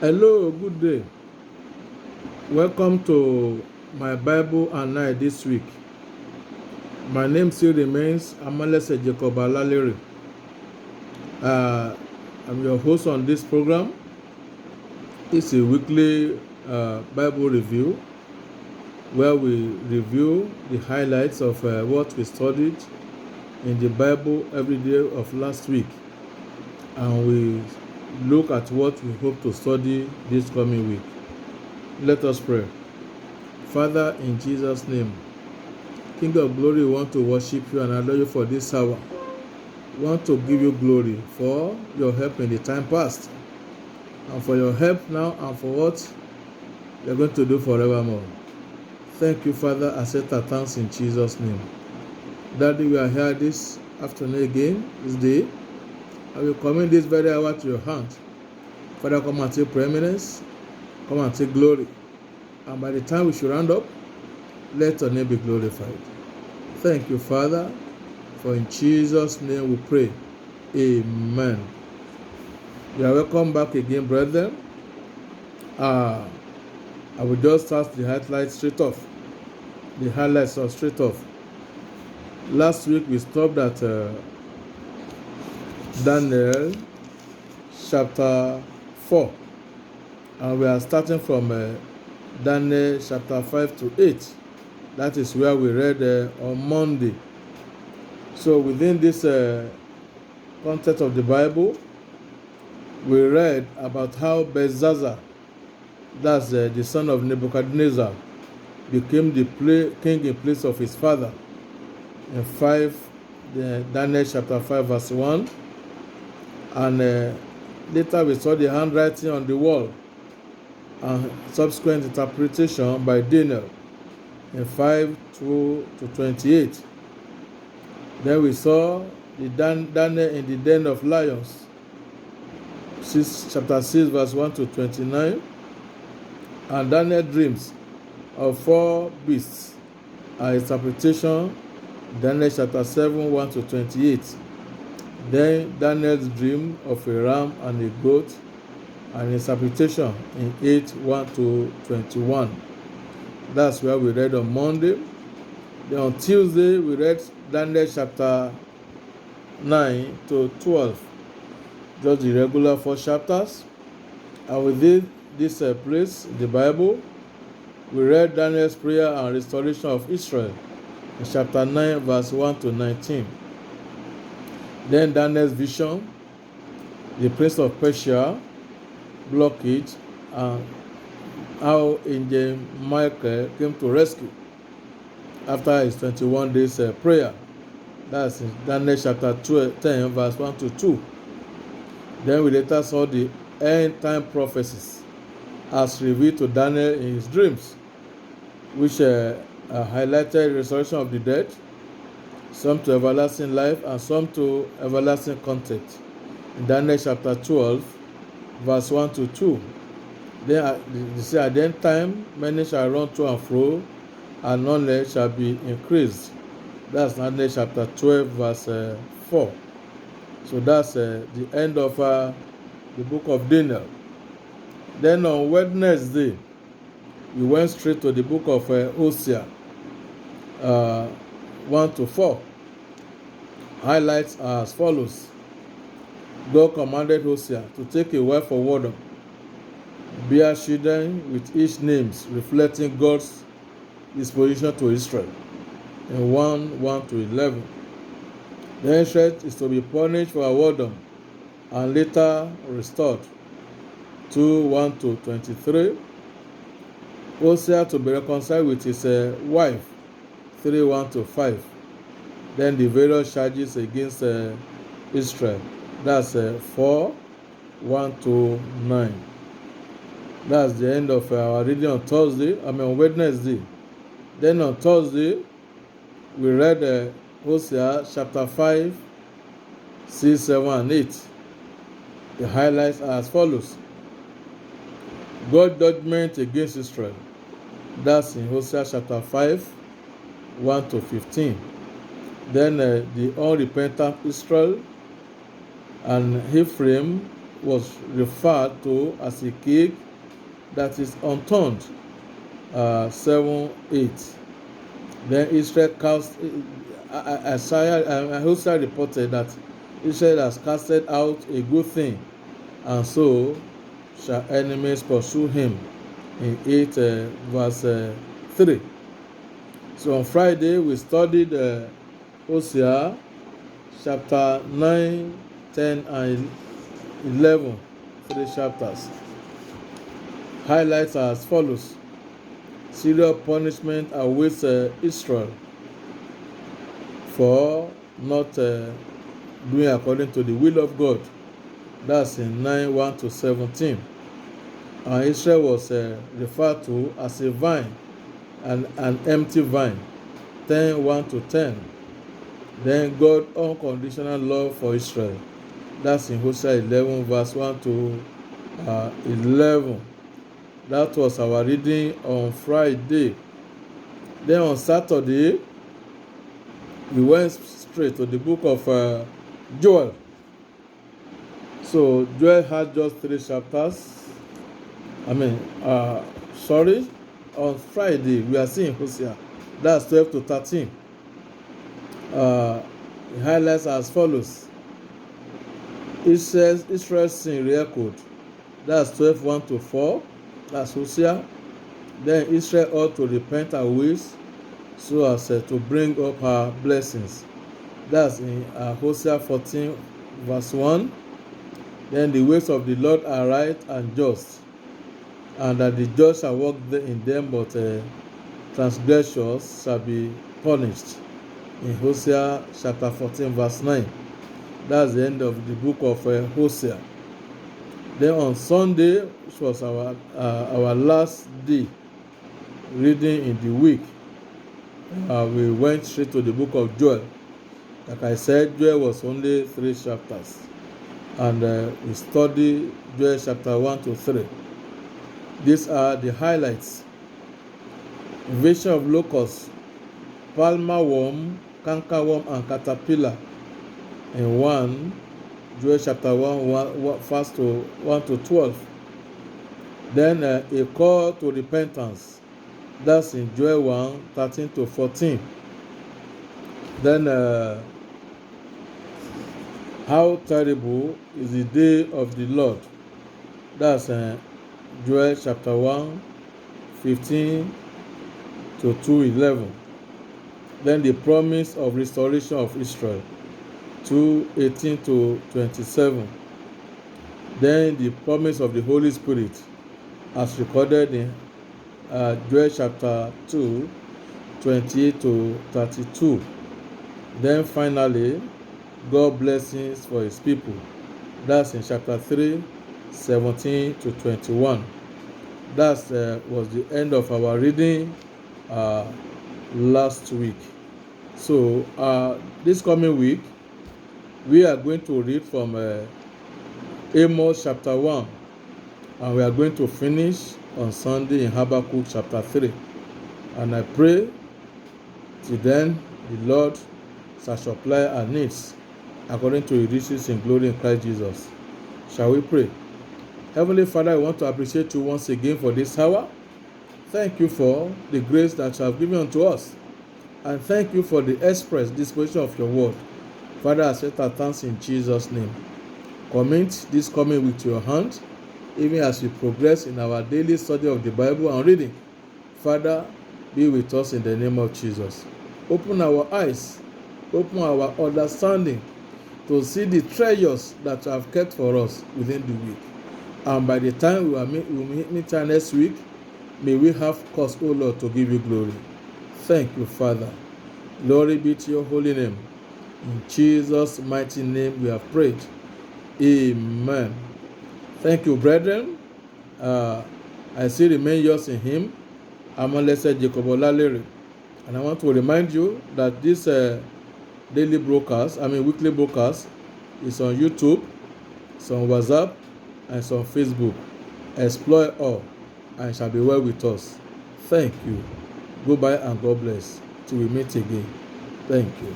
Hello, good day. Welcome to my Bible and I this week. My name still remains Amalese Jacob Alalere. I'm your host on this program. It's a weekly Bible review where we review the highlights of what we studied in the Bible every day of last week, and we look at what we hope to study this coming week. Let us pray. Father, in Jesus' name, King of glory, we want to worship you and adore you for this hour. We want to give you glory for your help in the time past, and for your help now, and for what you're going to do forevermore. Thank you, Father. Accept our thanks in Jesus' name. Daddy, we are here this afternoon again, this day. I will commit this very hour to your hand. Father, come and take preeminence, come and take glory. And by the time we should round up, let your name be glorified. Thank you, Father, for in Jesus' name we pray. Amen. You are welcome back again, brethren. I will just start the highlights straight off. The highlights are straight off. Last week we stopped at Daniel chapter 4. And we are starting from Daniel chapter 5 to 8. That is where we read on Monday. So within this context of the Bible, we read about how Belshazzar, that's the son of Nebuchadnezzar, became the king in place of his father. In Daniel chapter 5 verse 1. And later we saw the handwriting on the wall and subsequent interpretation by Daniel in 5:2-28. Then we saw the Daniel in the den of lions, chapter 6 verse 1-29, and Daniel dreams of 4 beasts, and interpretation Daniel chapter 7 1-28. Then Daniel's dream of a ram and a goat, and interpretation in 8 1-21. That's where we read on Monday. Then on Tuesday we read Daniel chapter 9-12, just the regular 4 chapters. And within this place, the Bible, we read Daniel's prayer and restoration of Israel in chapter 9 verse 1-19. Then Daniel's vision, the prince of Persia blockage, and how Angel Michael came to rescue after his 21 days prayer. That's in Daniel chapter 10 verse 1-2. Then we later saw the end time prophecies as revealed to Daniel in his dreams, which highlighted resurrection of the dead, some to everlasting life and some to everlasting contempt. In Daniel chapter 12 verse 1-2. Then you see, at the end time many shall run to and fro, and knowledge shall be increased. That's Daniel chapter 12 verse 4. So that's the end of the book of Daniel. Then on Wednesday we went straight to the book of Hosea 1-4. Highlights are as follows. God commanded Hosea to take a wife for Wadom, bear children with each names reflecting God's disposition to Israel in 1:1-11. The Israel is to be punished for Wadom and later restored 2:1-23. Hosea to be reconciled with his wife 3:1-5. Then the various charges against Israel, that's 4:1-9. That's the end of our reading on Wednesday. Then on Thursday we read Hosea chapter 5, 6, 7, and 8. The highlights are as follows. God's judgment against Israel. That's in Hosea chapter 5, 1-15. Then the unrepentant Israel and Ephraim was referred to as a cake that is unturned. 7:8. Then Israel cast. Hosea reported that Israel has casted out a good thing, and so shall enemies pursue him. In 8 verse 3. So on Friday we studied Hosea chapter 9, 10, and 11. 3 chapters. Highlights are as follows. Serious punishment awaits Israel for not doing according to the will of God. That's in 9:1-17. And Israel was referred to as a vine, an empty vine. 10:1-10. Then God unconditional love for Israel. That's in Hosea 11 verse 1-11. That was our reading on Friday. Then on Saturday, we went straight to the book of Joel. So Joel had just 3 chapters. On Friday, we are seeing Hosea. That's 12-13. The highlights are as follows. Israel's sin re-echoed. That's 12:1-4. That's Hosea. Then Israel ought to repent her ways so as to bring up her blessings. That's in Hosea 14 verse 1. Then the ways of the Lord are right and just, and that the judge shall walk in them, but transgressors shall be punished. In Hosea chapter 14 verse 9. That's the end of the book of Hosea. Then on Sunday, which was our last day reading in the week, we went straight to the book of Joel. Like I said, Joel was only 3 chapters, and we studied Joel chapter 1-3. These are the highlights. Invasion of locusts, palmer worm, cankerworm, and caterpillar in 1 Joel chapter 1 verse 1-12. Then a call to repentance. That's in Joel 1:13-14. Then how terrible is the day of the Lord. That's Joel chapter 1:15-2:11. Then the promise of restoration of Israel. 2:18-27. Then the promise of the Holy Spirit as recorded in Joel chapter 2:28-32. Then finally, God blessings for his people. That's in chapter 3:17-21. That was the end of our reading last week. So this coming week, we are going to read from Amos chapter 1, and we are going to finish on Sunday in Habakkuk chapter 3. And I pray till then the Lord shall supply our needs according to his riches in glory in Christ Jesus. Shall we pray? Heavenly Father, I want to appreciate you once again for this hour. Thank you for the grace that you have given unto us, and thank you for the express disposition of your word. Father, I accept our thanks in Jesus' name. Commit this coming week to your hand, even as we progress in our daily study of the Bible and reading. Father, be with us in the name of Jesus. Open our eyes, open our understanding to see the treasures that you have kept for us within the week. And by the time we will meet next week, may we have cause, O Lord, to give you glory. Thank you, Father. Glory be to your holy name. In Jesus' mighty name we have prayed. Amen. Thank you, brethren. I still remain yours in him, Amalese Jacob Olalere. And I want to remind you that this weekly broadcast is on YouTube, it's on WhatsApp, and it's on Facebook. Explore all, and it shall be well with us. Thank you. Goodbye and God bless. Till we meet again. Thank you.